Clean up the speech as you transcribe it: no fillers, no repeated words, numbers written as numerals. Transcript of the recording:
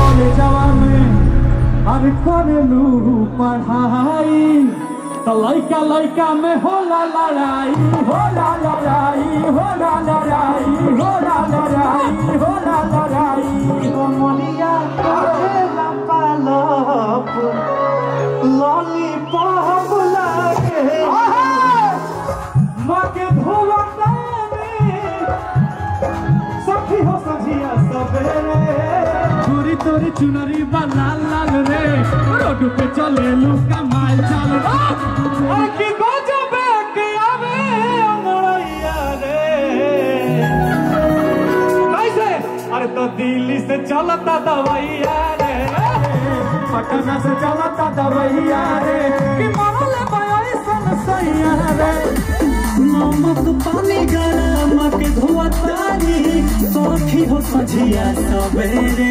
कॉलेजवा में अरे करेलू पढ़ाई तो लइका लइका में होला लड़ाई होला लड़ाई होला लड़ाई होला लड़ाई होला लड़ाई कमलिया करेला पालप लॉलीपॉप लागे माँ के धोलता सखी हो सजिया सवेरे चोरी तोरी चुनरी बा लाल लाल रे रोड पे चले लू कमाल चाल अरे की गजबे के आवे अंगड़ैया रे कैसे अरे तो दिल्ली से चलता दवाइया रे पटना से चलता दवैया रे कि मरल बयाई सन सैया रे नमक पानी गरम के धोतानी सखी हो सजिया सवेरे